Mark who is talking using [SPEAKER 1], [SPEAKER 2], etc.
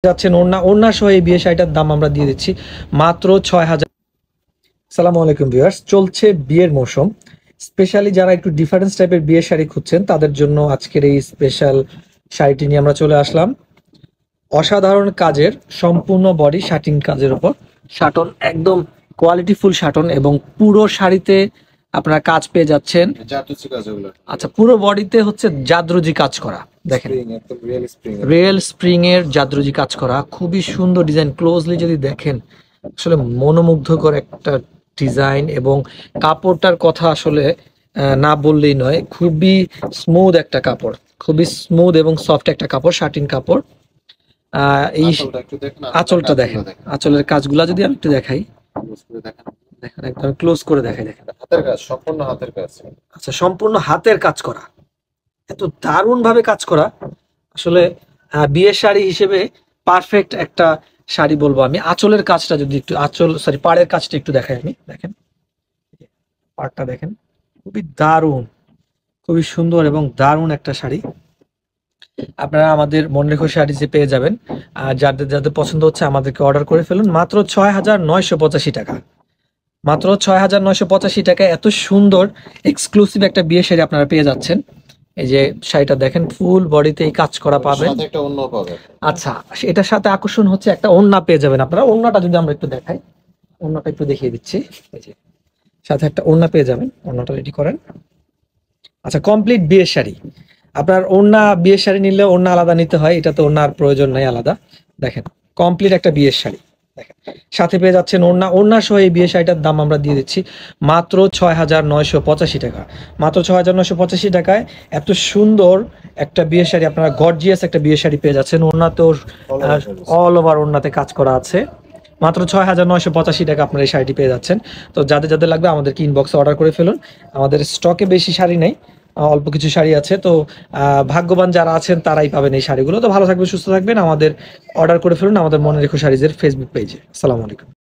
[SPEAKER 1] যাচ্ছেন ওড়না ওড়না সহ এই বিয়ে শাড়িটার দাম আমরা দিয়ে দিচ্ছি মাত্র ৬,০০০। আসসালামু আলাইকুম ভিউয়ার্স, চলছে বিয়ের মৌসুম। স্পেশালি যারা একটু ডিফারেন্স টাইপের বিয়ের শাড়ি খুঁজছেন তাদের জন্য আজকের এই স্পেশাল শাড়িটি নিয়ে আমরা চলে আসলাম। অসাধারণ কাজের, সম্পূর্ণ বডি শাটিং কাজের উপর, শাটন একদম কোয়ালিটিফুল শাটন এবং পুরো শাড়িতে আপনারা কাজ পেয়ে যাচ্ছেন। আচ্ছা, পুরো বডিতে হচ্ছে জাদরুজি কাজ করা, দেখেন রিয়েল স্প্রিং এর জাদরুজি কাজ করা, খুবই সুন্দর ডিজাইন। ক্লোজলি যদি দেখেন আসলে মনোমুগ্ধকর একটা ডিজাইন, এবং কাপড়টার কথা আসলে না বললেই নয়, খুবই স্মুথ একটা কাপড়, খুবই স্মুথ এবং সফট একটা কাপড়, শাটিন কাপড়। এই আঁচলটা দেখেন, আঁচলের কাজগুলা যদি আমি একটু দেখাই, দেখেন একদম ক্লোজ করে দেখাই, দেখেন
[SPEAKER 2] হাতের কাজ, সম্পূর্ণ হাতের কাজ।
[SPEAKER 1] আচ্ছা, সম্পূর্ণ হাতের কাজ করা, এত দারুণ ভাবে কাজ করা। আসলে বিয়ের শাড়ি হিসেবে পারফেক্ট একটা শাড়ি বলবো আমি। আঁচলের কাজটা যদি একটু, পাড়ের কাজটা একটু দেখাই আমি, দেখেন পাড়টা দেখেন, খুবই দারুণ, খুবই সুন্দর এবং দারুণ একটা শাড়ি। আপনারা আমাদের মনে রেখো শাড়ি যে পেয়ে যাবেন। আর যাদের যাদের পছন্দ হচ্ছে আমাদেরকে অর্ডার করে ফেলুন মাত্র ৬,৯৮৫ টাকা। মাত্র ৬,৯৮৫ টাকায় এত সুন্দর এক্সক্লুসিভ একটা বিয়ে শাড়ি আপনারা পেয়ে যাচ্ছেন। এই যে শাড়িটা দেখেন, ফুল বডিতে এই কাজ করা পাবেন।
[SPEAKER 2] একটা ওড়না পাবেন।
[SPEAKER 1] আচ্ছা, এটার সাথে আকর্ষণ হচ্ছে একটা ওড়না পেয়ে যাবেন আপনারা। ওড়নাটা যদি আমরা একটু দেখাই, ওড়নাটা একটু দেখিয়ে দিচ্ছি। এই যে সাথে একটা ওড়না পেয়ে যাবেন, ওড়নাটা রেডি করেন। আচ্ছা, কমপ্লিট বিয়ের শাড়ি। আপনার ওড়না বিয়ের শাড়ি নিলে ওড়না আলাদা নিতে হয়, এটা তো ওড়নার প্রয়োজন নাই আলাদা। দেখেন কমপ্লিট একটা বিয়ের শাড়ি, দেখেন সাথে পেয়ে যাচ্ছেন ওড়না। ওড়না সহ এই বিয়ের শাড়িটার দাম আমরা দিয়ে দিচ্ছি মাত্র ৬,৯৮৫ টাকা। মাত্র ৬,৯৮৫ টাকায় এত সুন্দর একটা বিয়ের শাড়ি আপনারা, গর্জিয়াস একটা বিয়ের শাড়ি পেয়ে যাচ্ছেন। ওড়নাতেও অল ওভার ওড়নাতে কাজ করা আছে। মাত্র ৬,৯৮৫ টাকা আপনারা এই শাড়িটি পেয়ে যাচ্ছেন। তো যাদের যাদের লাগবে আমাদেরকে ইনবক্সে অর্ডার করে ফেলুন। আমাদের স্টকে বেশি শাড়ি নেই, অল্প কিছু শাড়ি আছে। তো ভাগ্যবান যারা আছেন তারাই পাবেন এই শাড়িগুলো। তো ভালো থাকবেন, সুস্থ থাকবেন, আমাদের অর্ডার করে ফেলুন আমাদের মনে রেখো শাড়িজের ফেসবুক পেজে। আসসালামু আলাইকুম।